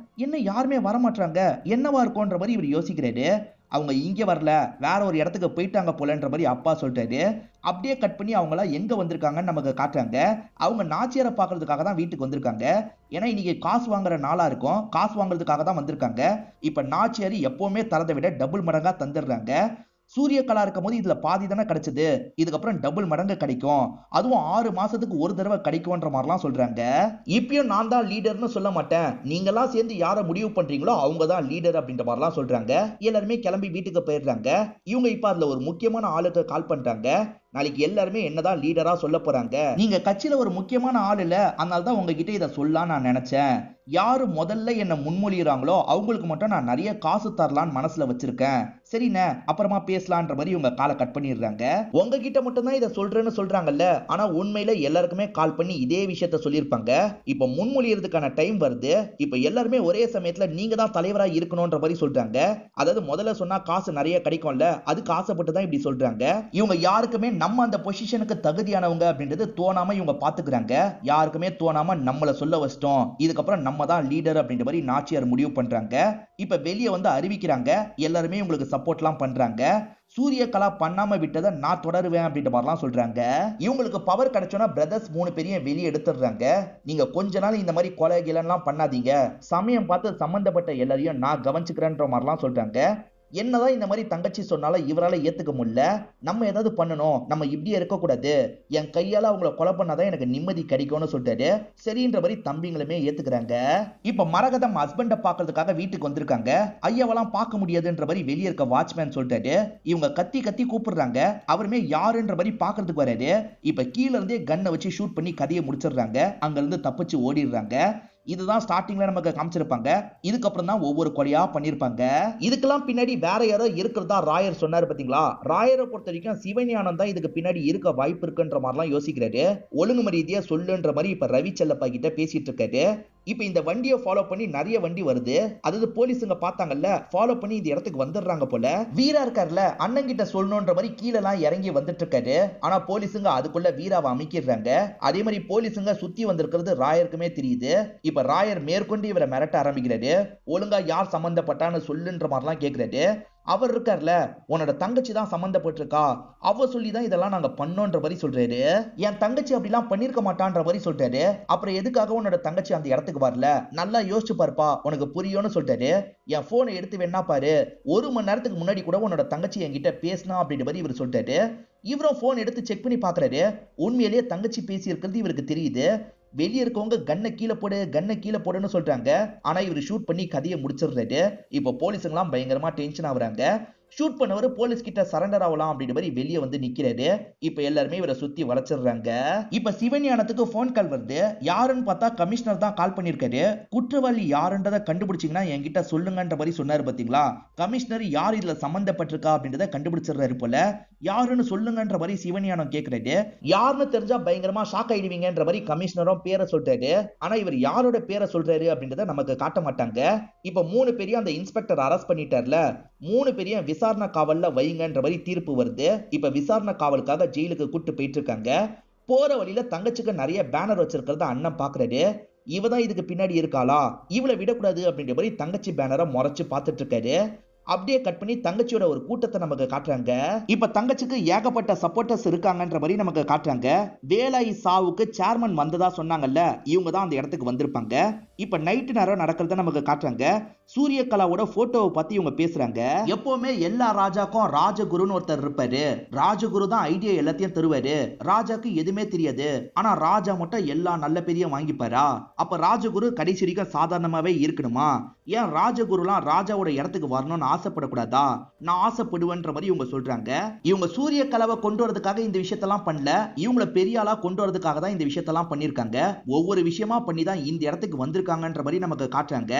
என்ன யாருமே வர மாட்டாங்க, என்னவா இருக்கும்ன்ற மாதிரி இவர் யோசிக்கிறாரு. அவங்க இங்க வரல, வேற ஒரு இடத்துக்கு போயிட்டாங்க போலன்ற மாதிரி அப்பா சொல்லிட்டாரு. அப்படியே கட் பண்ணி அவங்கள எங்க வந்திருக்காங்கன்னு நமக்கு காட்டுறாங்க. அவங்க நாச்சியாரை பாக்குறதுக்காக தான் வீட்டுக்கு வந்திருக்காங்க. ஏன்னா இன்னைக்கு காசு வாங்குற நாளா இருக்கும், காசு வாங்குறதுக்காக தான் வந்திருக்காங்க. இப்ப நாச்சியார் எப்பவுமே தரதை விட டபுள் மடங்கா தந்துடுறாங்க. சூரியகலா இருக்கும் போது இதுல பாதி தானே கிடைச்சது, இதுக்கப்புறம் டபுள் மடங்கு கிடைக்கும், அதுவும் 6 மாசத்துக்கு ஒரு தடவை கிடைக்கும்ன்ற மாதிரிலாம் சொல்றாங்க. இப்பயும் நான் தான் லீடர்னு சொல்ல மாட்டேன், நீங்கெல்லாம் சேர்ந்து யாரை முடிவு பண்றீங்களோ அவங்க தான் லீடர் அப்படின்ற மாதிரிலாம் சொல்றாங்க. எல்லாருமே கிளம்பி வீட்டுக்கு போயிடுறாங்க. இவங்க இப்ப அதுல ஒரு முக்கியமான ஆளுக்கு கால் பண்றாங்க. நாளைக்கு எல்லாருமே என்னதான் லீடரா சொல்ல போறாங்க, நீங்க கட்சியில ஒரு முக்கியமான ஆள் இல்ல, அதனால தான் உங்ககிட்ட இதை சொல்லலாம் நான் நினைச்சேன். யாரு முதல்ல என்ன முன்மொழிகிறாங்களோ அவங்களுக்கு மட்டும் நான் நிறைய காசு தரலான்னு மனசுல வச்சிருக்கேன். சரிண்ணே, அப்புறமா பேசலான்ற மாதிரி உங்க காலை கட் பண்ணிடுறாங்க. உங்ககிட்ட மட்டும் தான் இதை சொல்றேன்னு சொல்றாங்கல்ல, ஆனா உண்மையில எல்லாருக்குமே கால் பண்ணி இதே விஷயத்த சொல்லியிருப்பாங்க. இப்ப முன்மொழியறதுக்கான டைம் வருது. இப்ப எல்லாருமே ஒரே சமயத்துல நீங்க தான் தலைவரா இருக்கணும்ன்ற மாதிரி சொல்றாங்க. அதாவது முதல்ல சொன்னா காசு நிறைய கிடைக்கும்ல, அதுக்கு ஆசைப்பட்டு தான் இப்படி சொல்றாங்க. இவங்க யாருக்குமே நம்ம அந்த பொசிஷனுக்கு தகுதியானவங்க அப்படின்றது தோணாம இவங்க பாத்துக்கிறாங்க. யாருக்குமே தோணாம நம்மள சொல்ல வச்சிட்டோம், இதுக்கப்புறம் நம்ம தான் லீடர் அப்படின்ற மாதிரி நாச்சியார் முடிவு பண்றாங்க. இப்ப வெளியே வந்து அறிவிக்கிறாங்க, எல்லாருமே உங்களுக்கு சப்போர்ட்லாம் பண்றாங்க. சூரியகலா பண்ணாம விட்டதை நான் தொடருவேன் அப்படின்ற மாதிரிலாம் சொல்றாங்க. இவங்களுக்கு பவர் கிடைச்சோன்னா பிரதர்ஸ் 3 பேரையும் வெளியே எடுத்துடுறாங்க. நீங்க கொஞ்ச நாள் இந்த மாதிரி கொலை கிலன்லாம் பண்ணாதீங்க, சமயம் பார்த்து சம்பந்தப்பட்ட எல்லாரையும் நான் கவனிச்சுக்கிறேன்ற மாதிரிலாம் சொல்றாங்க. என்னதான் இந்த மாதிரி தங்கச்சி சொன்னாலும் இவரால ஏத்துக்க முடியல. நம்ம ஏதாவது பண்ணணும், நம்ம இப்படியே இருக்கக்கூடாது, என் கையால அவங்கள கொலை பண்ணாதான் எனக்கு நிம்மதி கிடைக்கும்னு சொல்லிட்டாரு. சரின்ற மாதிரி தம்பிங்களுமே ஏத்துக்கிறாங்க. இப்ப மரகதம் ஹஸ்பண்ட பாக்குறதுக்காக வீட்டுக்கு வந்திருக்காங்க. ஐயாவெல்லாம் பார்க்க முடியாதுன்ற மாதிரி வெளியே இருக்க வாட்ச்மேன் சொல்லிட்டாரு. இவங்க கத்தி கத்தி கூப்பிடுறாங்க. அவருமே யாருன்ற மாதிரி பாக்குறதுக்கு வராரு. இப்ப கீழ இருந்தே கன்னை வச்சு ஷூட் பண்ணி கதையை முடிச்சிடுறாங்க. அங்க இருந்து தப்பிச்சு ஓடிடுறாங்க. இதுதான் ஸ்டார்டிங்ல நமக்கு காமிச்சிருப்பாங்க. இதுக்கப்புறம் தான் ஒவ்வொரு கொலையா பண்ணிருப்பாங்க. இதுக்கெல்லாம் பின்னாடி வேற யாரோ இருக்கிறதா ராயர் சொன்னாரு பாத்தீங்களா. ராயரை பொறுத்த வரைக்கும் சிவஞானம் தான் இதுக்கு பின்னாடி இருக்க வாய்ப்பு இருக்குன்ற மாதிரிலாம் யோசிக்கிறாரு. ஒழுங்கு ரீதியா சொல்லுன்ற மாதிரி இப்ப ரவி செல்லப்பா கிட்ட பேசிட்டு இருக்காரு. இப்ப இந்த வண்டியை ஃபாலோ பண்ணி நிறைய வண்டி வருது. அதாவது போலீஸுங்க பார்த்தாங்கல்ல, ஃபாலோ பண்ணி இந்த இடத்துக்கு வந்துடுறாங்க போல. வீரா இருக்காருல, அண்ணன் கிட்ட சொல்லணும்ன்ற மாதிரி கீழெல்லாம் இறங்கி வந்துட்டு இருக்காரு. ஆனா போலீஸுங்க அதுக்குள்ள வீராவை அமைக்கிறாங்க. அதே மாதிரி போலீஸுங்க சுத்தி வந்திருக்கிறது ராயருக்குமே தெரியுது. இப்ப ராயர் மேற்கொண்டு இவரை மிரட்ட ஆரம்பிக்கிறாரு. ஒழுங்கா யார் சம்பந்தப்பட்டான்னு சொல்லுன்ற மாதிரிலாம் கேட்கிறாரு. அவர் இருக்கார்ல, உன்னோட தங்கச்சி தான் சம்பந்தப்பட்டிருக்கா, அவ சொல்லிதான் இதெல்லாம் நாங்க பண்ணோன்ற மாதிரி சொல்றாரு. என் தங்கச்சி அப்படிலாம் பண்ணிருக்க மாட்டான்ற மாதிரி சொல்றாரு. அப்புறம் எதுக்காக உன்னோட தங்கச்சி அந்த இடத்துக்கு வரல, நல்லா யோசிச்சு பாருப்பா, உனக்கு புரியும்னு சொல்றாரு. என் போனை எடுத்து வேணா பாரு, 1 மணி நேரத்துக்கு முன்னாடி கூட உன்னோட தங்கச்சி என்கிட்ட பேசினா அப்படின்ற மாதிரி இவர் சொல்றாரு. இவரும் போன் எடுத்து செக் பண்ணி பாக்குறாரு. உண்மையிலேயே தங்கச்சி பேசி இருக்கிறது இவருக்கு தெரியுது. வெளியே இருக்கவங்க கண்ணை கீழே போடு, கண்ணை கீழே போடுன்னு சொல்றாங்க. ஆனா இவர் ஷூட் பண்ணி கதையை முடிச்சிடுறாரு. இப்போ போலீஸுங்கெல்லாம் பயங்கரமா டென்ஷன் ஆகுறாங்க. ஷூட் பண்ணவர் போலீஸ் கிட்ட சரண்டர் ஆகலாம் அப்படின்ற மாதிரி வெளியே வந்து நிக்கிறாரு. இப்ப எல்லாருமே இவரை சுத்தி வளைச்சிடுறாங்க. இப்ப சிவஞானத்துக்கு போன் கால் வருது. யாருன்னு பார்த்தா கமிஷனர் தான் கால் பண்ணிருக்காரு. குற்றவாளி யாருன்றதை கண்டுபிடிச்சீங்கன்னா என்கிட்ட சொல்லுங்கன்ற மாதிரி சொன்னாரு பாத்தீங்களா. கமிஷனர் யார் இதுல சம்பந்தப்பட்டிருக்கா அப்படின்றத கண்டுபிடிச்சிடுறாரு போல. யாருன்னு சொல்லுங்கன்ற மாதிரி சிவஞானம் கேட்கிறாரு. யாருன்னு தெரிஞ்சா பயங்கரமா ஷாக் ஆயிடுவீங்கன்ற மாதிரி கமிஷனரும் பேரை சொல்றாரு. ஆனா இவர் யாரோட பேரை சொல்றாரு அப்படின்றத நமக்கு காட்ட மாட்டாங்க. இப்ப 3 பேரையும் அந்த இன்ஸ்பெக்டர் அரெஸ்ட் பண்ணிட்டார்ல, 3 பேரையும் விசாரணை காவல்ல வைங்கன்ற மாதிரி தீர்ப்பு வருது. இப்ப விசாரணை காவலுக்காக ஜெயிலுக்கு கூட்டு போயிட்டு இருக்காங்க. போற வழியில தங்கச்சிக்கு நிறைய பேனர் வச்சிருக்கிறத அண்ணன் பாக்குறாரு. இவதான் இதுக்கு பின்னாடி இருக்காளா, இவளை விடக்கூடாது அப்படின்ற மாதிரி தங்கச்சி பேனரை முறைச்சு பார்த்துட்டு இருக்காரு. அப்படியே கட் பண்ணி தங்கச்சியோட ஒரு கூட்டத்தை நமக்கு காட்டுறாங்க. இப்ப தங்கச்சிக்கு ஏகப்பட்ட சப்போர்ட்டர்ஸ் இருக்காங்கன்ற மாதிரி நமக்கு காட்டுறாங்க. வேலாய் சாவுக்கு சேர்மன் வந்ததா சொன்னாங்கல்ல, இவங்க தான் அந்த இடத்துக்கு வந்திருப்பாங்க. இப்ப நைட்டு நேரம் நடக்கிறத நமக்கு காட்டுறாங்க. சூரியகலாவோட போட்டோவை பத்தி இவங்க பேசுறாங்க. எப்பவுமே எல்லா ராஜாக்கும் ராஜகுருன்னு ஒருத்தர் இருப்பாரு. ராஜகுரு தான் ஐடியா எல்லாத்தையும் தருவாரு. ராஜாக்கு எதுவுமே தெரியாது, ஆனா ராஜா மட்டும் எல்லா நல்ல பேரையும் வாங்கிப்பாரா? அப்ப ராஜகுரு கடைசி வரைக்கும் சாதாரணமாவே இருக்கணுமா? ஏன் ராஜகுருலாம் ராஜாவோட இடத்துக்கு வரணும்னு ஆசைப்படக்கூடாதா? நான் ஆசைப்படுவேன்ற மாதிரி இவங்க சொல்றாங்க. இவங்க சூரியகலாவை கொண்டு வரதுக்காக இந்த விஷயத்தெல்லாம் பண்ணல, இவங்கள பெரிய ஆளா கொண்டு வரதுக்காக தான் இந்த விஷயத்தெல்லாம் பண்ணிருக்காங்க. ஒவ்வொரு விஷயமா பண்ணி தான் இந்த இடத்துக்கு வந்திருக்காங்கன்ற மாதிரி நமக்கு காட்டுறாங்க.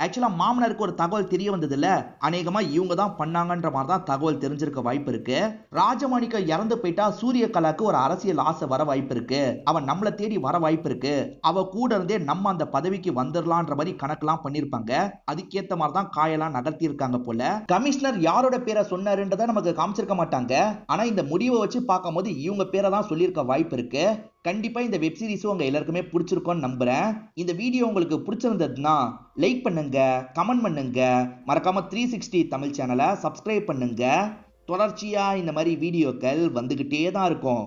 ஆக்சுவலா மாமனாருக்கு ஒரு தகவல் தெரிய வந்தது இல்ல, அநேகமா இவங்க தான் பண்ணாங்கன்ற மாதிரி தான் தகவல் தெரிஞ்சிருக்க வாய்ப்பு இருக்கு. ராஜமாணிக்கம் இறந்து போயிட்டா சூரியகலாக்கு ஒரு அரசியல் ஆசை வர வாய்ப்பு இருக்கு. அவன் நம்மள தேடி வர வாய்ப்பு இருக்கு. அவ கூட இருந்தே நம்ம அந்த பதவிக்கு வந்துடலான்ற மாதிரி கணக்கெல்லாம் பண்ணிருப்பாங்க. அதுக்கேத்த மாதிரி தான் காயெல்லாம் நகர்த்தி இருக்காங்க போல. கமிஷனர் யாரோட பேரை சொன்னாருன்றத நமக்கு காமிச்சிருக்க மாட்டாங்க. ஆனா இந்த முடிவை வச்சு பார்க்கும்போது இவங்க பேரை தான் சொல்லியிருக்க வாய்ப்பு இருக்கு. கண்டிப்பா இந்த வெப் சீரிஸ் உங்க எல்லாருக்குமே பிடிச்சிருக்கும்னு நம்புறேன். இந்த வீடியோ உங்களுக்கு பிடிச்சிருந்ததுன்னா லைக் பண்ணுங்க, கமெண்ட் பண்ணுங்க, மறக்காம 360 தமிழ் சேனலை சப்ஸ்கிரைப் பண்ணுங்க. தொடர்ச்சியா இந்த மாதிரி வீடியோக்கள் வந்துகிட்டே தான் இருக்கும்.